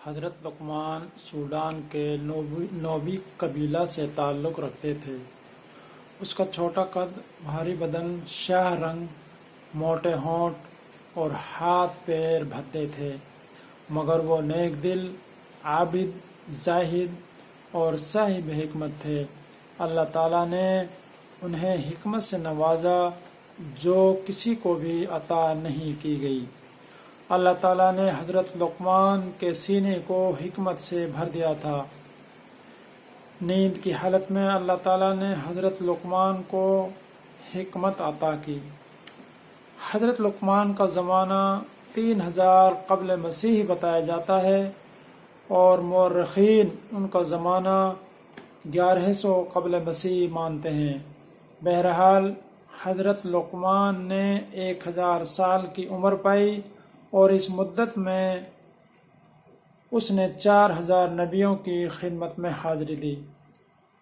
حضرت لقمان سوڈان کے نوبی قبیلہ سے تعلق رکھتے تھے۔ اس کا چھوٹا قد، بھاری بدن، سیاہ رنگ، موٹے ہونٹ اور ہاتھ پیر بھدے تھے، مگر وہ نیک دل، عابد، زاہد اور صاحب حکمت تھے۔ اللہ تعالیٰ نے انہیں حکمت سے نوازا جو کسی کو بھی عطا نہیں کی گئی۔ اللہ تعالیٰ نے حضرت لقمان کے سینے کو حکمت سے بھر دیا تھا۔ نیند کی حالت میں اللہ تعالیٰ نے حضرت لقمان کو حکمت عطا کی۔ حضرت لقمان کا زمانہ 3000 قبل مسیح بتایا جاتا ہے اور مورخین ان کا زمانہ 1100 قبل مسیح مانتے ہیں۔ بہرحال حضرت لقمان نے 1000 سال کی عمر پائی اور اس مدت میں اس نے 4000 نبیوں کی خدمت میں حاضری دی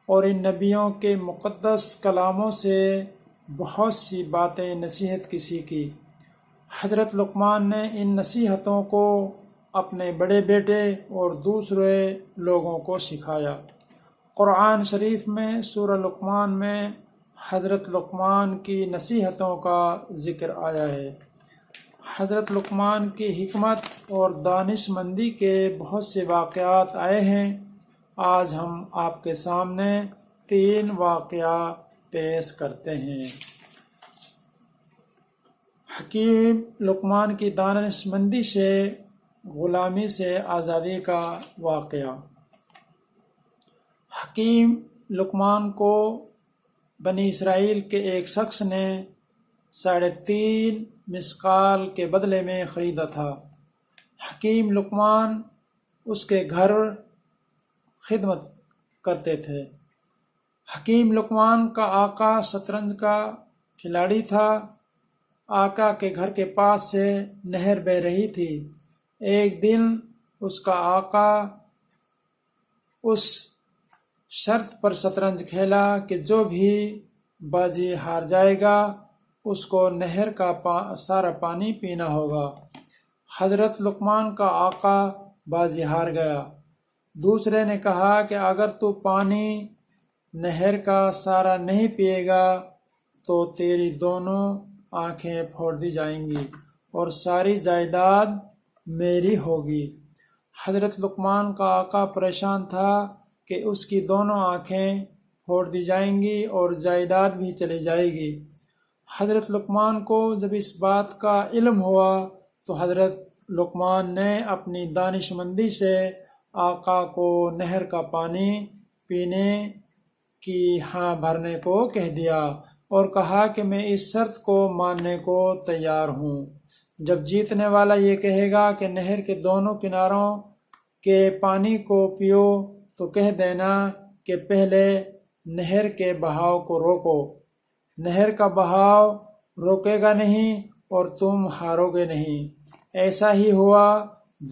اور ان نبیوں کے مقدس کلاموں سے بہت سی باتیں نصیحت کی سیکھی۔ حضرت لقمان نے ان نصیحتوں کو اپنے بڑے بیٹے اور دوسرے لوگوں کو سکھایا۔ قرآن شریف میں سورہ لقمان میں حضرت لقمان کی نصیحتوں کا ذکر آیا ہے۔ حضرت لقمان کی حکمت اور دانش مندی کے بہت سے واقعات آئے ہیں۔ آج ہم آپ کے سامنے 3 واقعہ پیش کرتے ہیں۔ حکیم لقمان کی دانش مندی سے غلامی سے آزادی کا واقعہ۔ حکیم لقمان کو بنی اسرائیل کے ایک شخص نے 3.5 مسقال کے بدلے میں خریدا تھا۔ حکیم لقمان اس کے گھر خدمت کرتے تھے۔ حکیم لقمان کا آقا شطرنج کا کھلاڑی تھا۔ آقا کے گھر کے پاس سے نہر بہہ رہی تھی۔ ایک دن اس کا آقا اس شرط پر شطرنج کھیلا کہ جو بھی بازی ہار جائے گا اس کو نہر کا سارا پانی پینا ہوگا۔ حضرت لقمان کا آقا بازی ہار گیا۔ دوسرے نے کہا کہ اگر تو پانی نہر کا سارا نہیں پیے گا تو تیری دونوں آنکھیں پھوڑ دی جائیں گی اور ساری جائیداد میری ہوگی۔ حضرت لقمان کا آقا پریشان تھا کہ اس کی دونوں آنکھیں پھوڑ دی جائیں گی اور جائیداد بھی چلی جائے گی۔ حضرت لقمان کو جب اس بات کا علم ہوا تو حضرت لقمان نے اپنی دانش مندی سے آقا کو نہر کا پانی پینے کی ہاں بھرنے کو کہہ دیا اور کہا کہ میں اس شرط کو ماننے کو تیار ہوں۔ جب جیتنے والا یہ کہے گا کہ نہر کے دونوں کناروں کے پانی کو پیو تو کہہ دینا کہ پہلے نہر کے بہاؤ کو روکو۔ نہر کا بہاؤ روکے گا نہیں اور تم ہارو گے نہیں۔ ایسا ہی ہوا،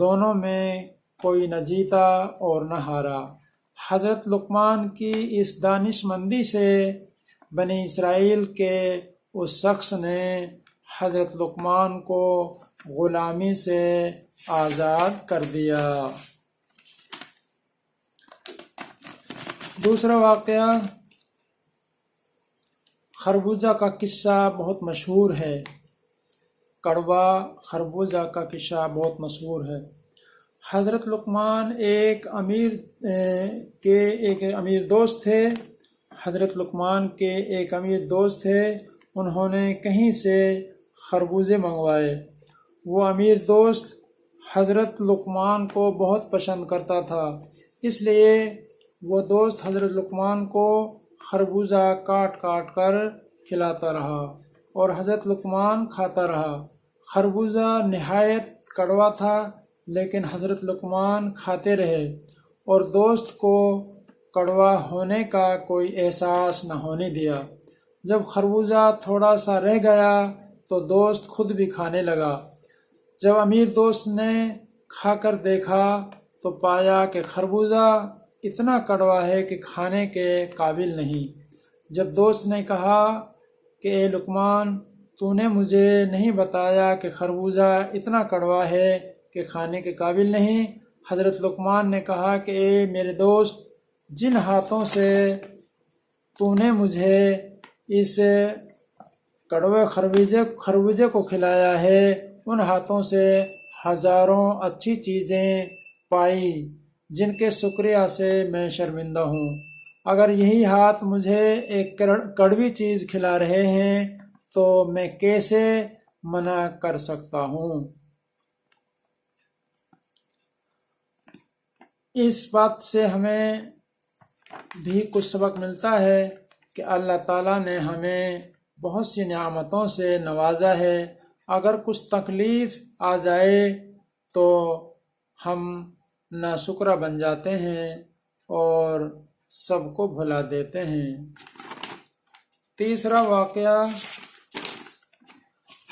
دونوں میں کوئی نہ جیتا اور نہ ہارا۔ حضرت لقمان کی اس دانش مندی سے بنی اسرائیل کے اس شخص نے حضرت لقمان کو غلامی سے آزاد کر دیا۔ دوسرا واقعہ، خربوزہ کا قصہ بہت مشہور ہے۔ کڑوا خربوزہ کا قصہ بہت مشہور ہے۔ حضرت لقمان ایک امیر دوست تھے۔ حضرت لقمان کے ایک امیر دوست تھے، انہوں نے کہیں سے خربوزے منگوائے۔ وہ امیر دوست حضرت لقمان کو بہت پسند کرتا تھا، اس لیے وہ دوست حضرت لقمان کو خربوزہ کاٹ کاٹ کر کھلاتا رہا اور حضرت لقمان کھاتا رہا۔ خربوزہ نہایت کڑوا تھا لیکن حضرت لقمان کھاتے رہے اور دوست کو کڑوا ہونے کا کوئی احساس نہ ہونے دیا۔ جب خربوزہ تھوڑا سا رہ گیا تو دوست خود بھی کھانے لگا۔ جب امیر دوست نے کھا کر دیکھا تو پایا کہ خربوزہ اتنا کڑوا ہے کہ کھانے کے قابل نہیں۔ جب دوست نے کہا کہ اے لقمان، تو نے مجھے نہیں بتایا کہ خربوزہ اتنا کڑوا ہے کہ کھانے کے قابل نہیں۔ حضرت لقمان نے کہا کہ اے میرے دوست، جن ہاتھوں سے تو نے مجھے اس کڑوے خربوزے کو کھلایا ہے، ان ہاتھوں سے ہزاروں اچھی چیزیں پائی جن کے شکریہ سے میں شرمندہ ہوں۔ اگر یہی ہاتھ مجھے ایک کڑوی چیز کھلا رہے ہیں تو میں کیسے منع کر سکتا ہوں؟ اس بات سے ہمیں بھی کچھ سبق ملتا ہے کہ اللہ تعالیٰ نے ہمیں بہت سی نعمتوں سے نوازا ہے۔ اگر کچھ تکلیف آ جائے تو ہم ناشکرہ بن جاتے ہیں اور سب کو بھلا دیتے ہیں۔ تیسرا واقعہ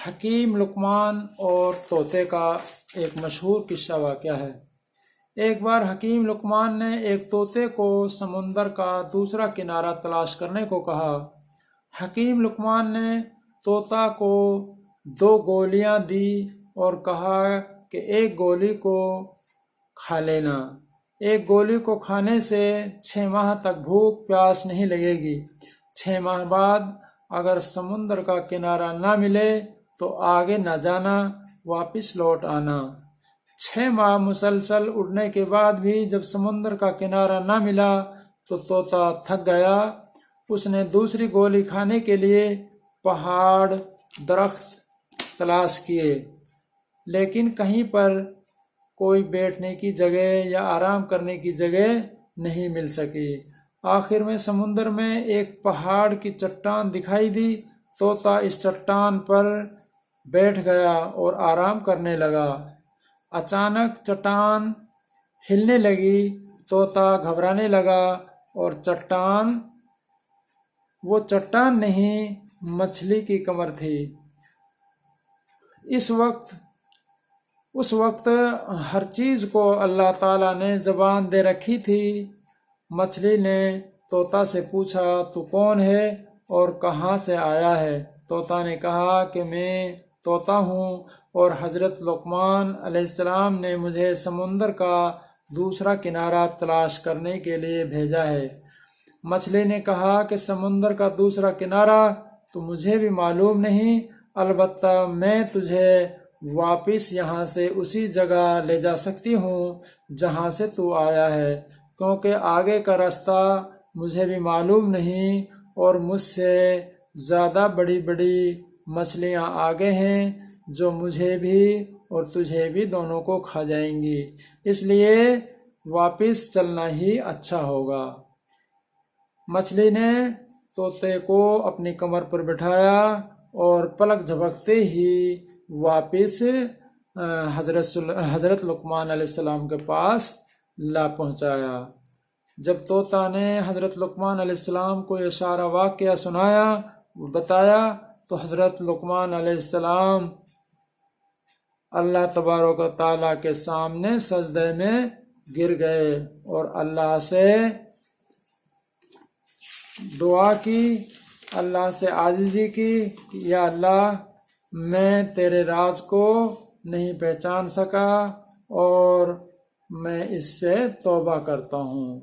حکیم لقمان اور طوطے کا ایک مشہور قصہ واقعہ ہے۔ ایک بار حکیم لقمان نے ایک طوطے کو سمندر کا دوسرا کنارہ تلاش کرنے کو کہا۔ حکیم لقمان نے طوطا کو 2 گولیاں دی اور کہا کہ ایک گولی کو کھا لینا۔ ایک گولی کو کھانے سے 6 ماہ تک بھوک پیاس نہیں لگے گی۔ 6 ماہ بعد اگر سمندر کا کنارہ نہ ملے تو آگے نہ جانا، واپس لوٹ آنا۔ 6 ماہ مسلسل اڑنے کے بعد بھی جب سمندر کا کنارہ نہ ملا تو طوطا تھک گیا۔ اس نے دوسری گولی کھانے کے لیے پہاڑ، درخت تلاش کیے، لیکن کہیں پر کوئی بیٹھنے کی جگہ یا آرام کرنے کی جگہ نہیں مل سکی۔ آخر میں سمندر میں ایک پہاڑ کی چٹان دکھائی دی۔ طوطا اس چٹان پر بیٹھ گیا اور آرام کرنے لگا۔ اچانک چٹان ہلنے لگی۔ طوطا گھبرانے لگا اور وہ چٹان نہیں، مچھلی کی کمر تھی۔ اس وقت ہر چیز کو اللہ تعالیٰ نے زبان دے رکھی تھی۔ مچھلی نے طوطا سے پوچھا، تو کون ہے اور کہاں سے آیا ہے؟ طوطا نے کہا کہ میں طوطا ہوں اور حضرت لقمان علیہ السلام نے مجھے سمندر کا دوسرا کنارہ تلاش کرنے کے لیے بھیجا ہے۔ مچھلی نے کہا کہ سمندر کا دوسرا کنارہ تو مجھے بھی معلوم نہیں، البتہ میں تجھے واپس یہاں سے اسی جگہ لے جا سکتی ہوں جہاں سے تو آیا ہے، کیونکہ آگے کا راستہ مجھے بھی معلوم نہیں اور مجھ سے زیادہ بڑی بڑی مچھلیاں آگے ہیں جو مجھے بھی اور تجھے بھی دونوں کو کھا جائیں گی، اس لیے واپس چلنا ہی اچھا ہوگا۔ مچھلی نے طوطے کو اپنی کمر پر بٹھایا اور پلک جھپکتے ہی واپس حضرت لقمان علیہ السلام کے پاس لا پہنچایا۔ جب طوطا نے حضرت لقمان علیہ السلام کو یہ سارا واقعہ بتایا تو حضرت لقمان علیہ السلام اللہ تبارک و تعالیٰ کے سامنے سجدے میں گر گئے اور اللہ سے دعا کی، اللہ سے عاجزی کی کہ یا اللہ، میں تیرے راز کو نہیں پہچان سکا اور میں اس سے توبہ کرتا ہوں۔